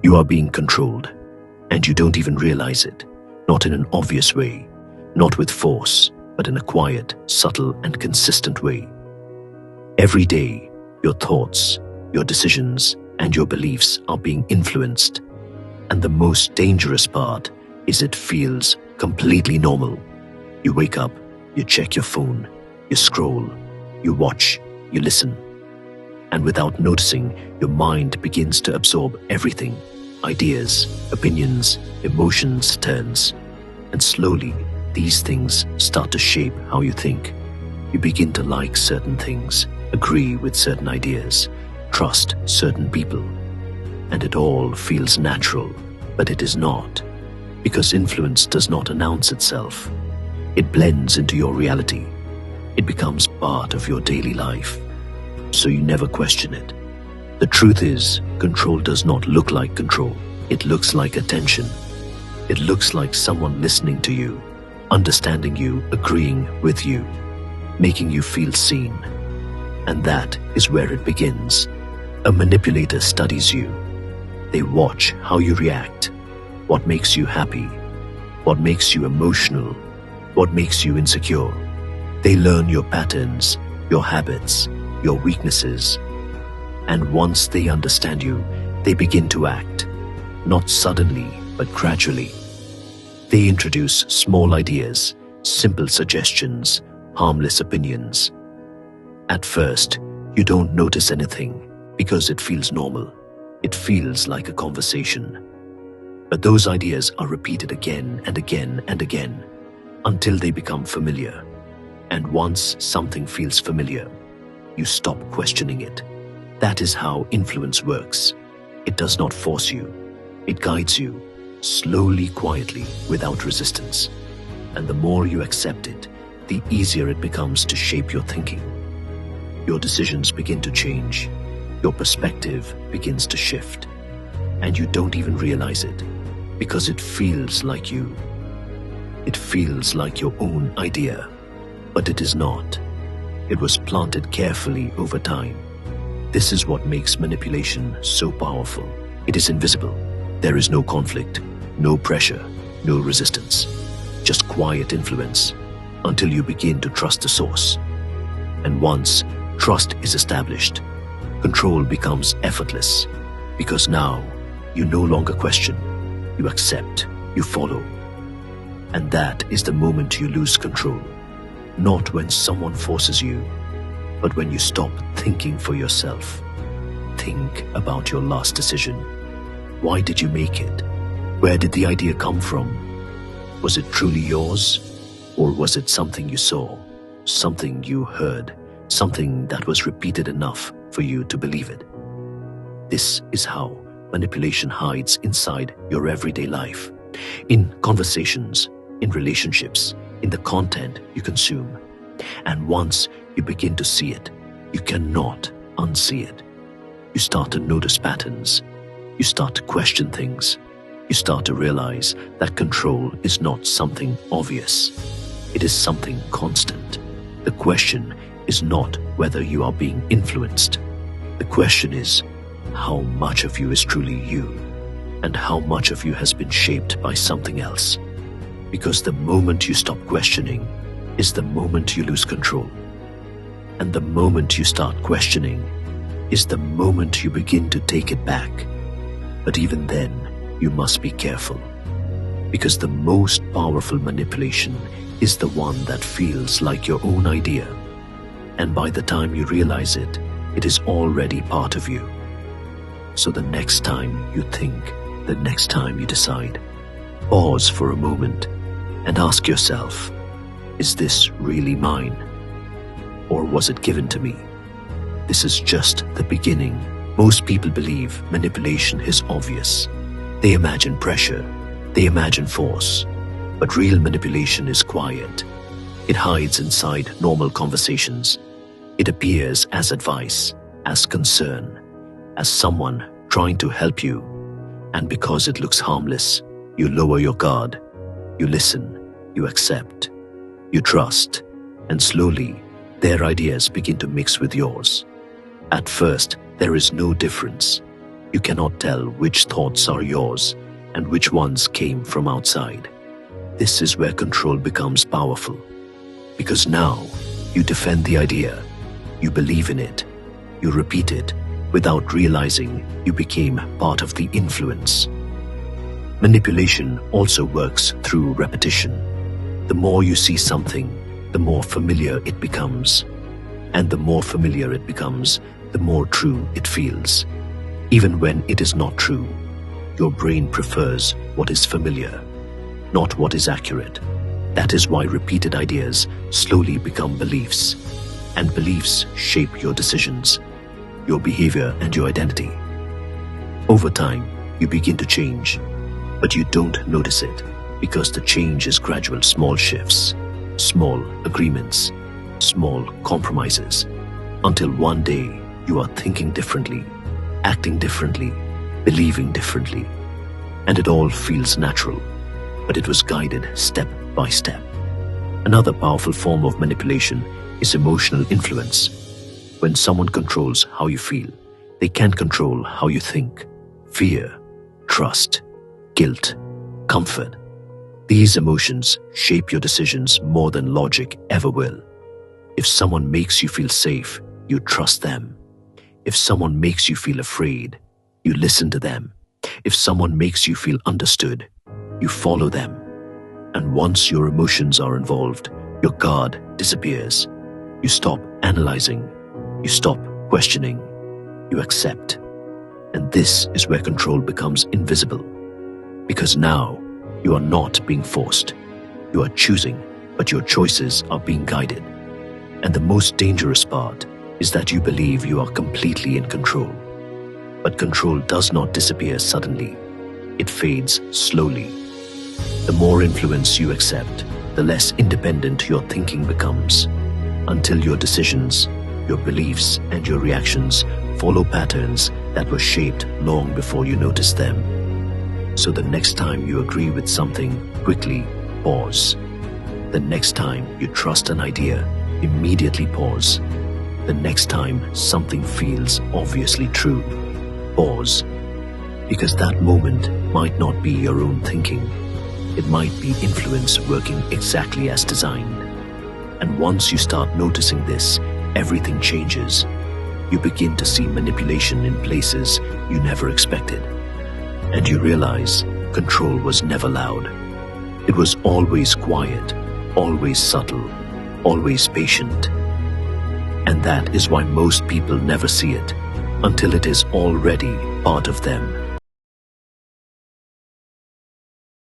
You are being controlled, and you don't even realize it, not in an obvious way, not with force, but in a quiet, subtle, and consistent way. Every day, your thoughts, your decisions, and your beliefs are being influenced, and the most dangerous part is it feels completely normal. You wake up, you check your phone, you scroll, you watch, you listen, and without noticing, your mind begins to absorb everything. Ideas, opinions, emotions, turns, and slowly these things start to shape how you think. You begin to like certain things, agree with certain ideas, trust certain people, and it all feels natural, but it is not, because influence does not announce itself. It blends into your reality. It becomes part of your daily life, so you never question it. The truth is, control does not look like control. It looks like attention. It looks like someone listening to you, understanding you, agreeing with you, making you feel seen. And that is where it begins. A manipulator studies you. They watch how you react, what makes you happy, what makes you emotional, what makes you insecure. They learn your patterns, your habits, your weaknesses. And once they understand you, they begin to act, not suddenly, but gradually. They introduce small ideas, simple suggestions, harmless opinions. At first, you don't notice anything because it feels normal. It feels like a conversation. But those ideas are repeated again and again and again until they become familiar. And once something feels familiar, you stop questioning it. That is how influence works. It does not force you. It guides you, slowly, quietly, without resistance. And the more you accept it, the easier it becomes to shape your thinking. Your decisions begin to change. Your perspective begins to shift. And you don't even realize it, because it feels like you. It feels like your own idea, but it is not. It was planted carefully over time. This is what makes manipulation so powerful. It is invisible. There is no conflict, no pressure, no resistance, just quiet influence until you begin to trust the source. And once trust is established, control becomes effortless, because now you no longer question, you accept, you follow. And that is the moment you lose control. Not when someone forces you, but when you stop thinking for yourself. Think about your last decision. Why did you make it? Where did the idea come from? Was it truly yours? Or was it something you saw, something you heard, something that was repeated enough for you to believe it? This is how manipulation hides inside your everyday life, in conversations, in relationships, in the content you consume. And once you begin to see it, you cannot unsee it. You start to notice patterns. You start to question things. You start to realize that control is not something obvious. It is something constant. The question is not whether you are being influenced. The question is, how much of you is truly you, and how much of you has been shaped by something else? Because the moment you stop questioning is the moment you lose control. And the moment you start questioning is the moment you begin to take it back. But even then, you must be careful, because the most powerful manipulation is the one that feels like your own idea. And by the time you realize it, it is already part of you. So the next time you think, the next time you decide, pause for a moment and ask yourself, is this really mine? Or was it given to me? This is just the beginning. Most people believe manipulation is obvious. They imagine pressure, they imagine force. But real manipulation is quiet. It hides inside normal conversations. It appears as advice, as concern, as someone trying to help you. And because it looks harmless, you lower your guard. You listen, you accept, you trust, and slowly their ideas begin to mix with yours. At first, there is no difference. You cannot tell which thoughts are yours and which ones came from outside. This is where control becomes powerful, because now you defend the idea, you believe in it, you repeat it without realizing you became part of the influence. Manipulation also works through repetition. The more you see something, the more familiar it becomes. And the more familiar it becomes, the more true it feels. Even when it is not true, your brain prefers what is familiar, not what is accurate. That is why repeated ideas slowly become beliefs, and beliefs shape your decisions, your behavior, and your identity. Over time, you begin to change, but you don't notice it because the change is gradual. Small shifts, small agreements, small compromises, until one day you are thinking differently, acting differently, believing differently, and it all feels natural, but it was guided step by step. Another powerful form of manipulation is emotional influence. When someone controls how you feel, they can control how you think. Fear, trust, guilt, comfort. These emotions shape your decisions more than logic ever will. If someone makes you feel safe, you trust them. If someone makes you feel afraid, you listen to them. If someone makes you feel understood, you follow them. And once your emotions are involved, your guard disappears. You stop analyzing. You stop questioning. You accept. And this is where control becomes invisible. Because now, you are not being forced. You are choosing, but your choices are being guided. And the most dangerous part is that you believe you are completely in control. But control does not disappear suddenly. It fades slowly. The more influence you accept, the less independent your thinking becomes, until your decisions, your beliefs, and your reactions follow patterns that were shaped long before you noticed them. So the next time you agree with something, quickly pause. The next time you trust an idea, immediately pause. The next time something feels obviously true, pause. Because that moment might not be your own thinking. It might be influence working exactly as designed. And once you start noticing this, everything changes. You begin to see manipulation in places you never expected. And you realize control was never loud. It was always quiet, always subtle, always patient. And that is why most people never see it until it is already part of them.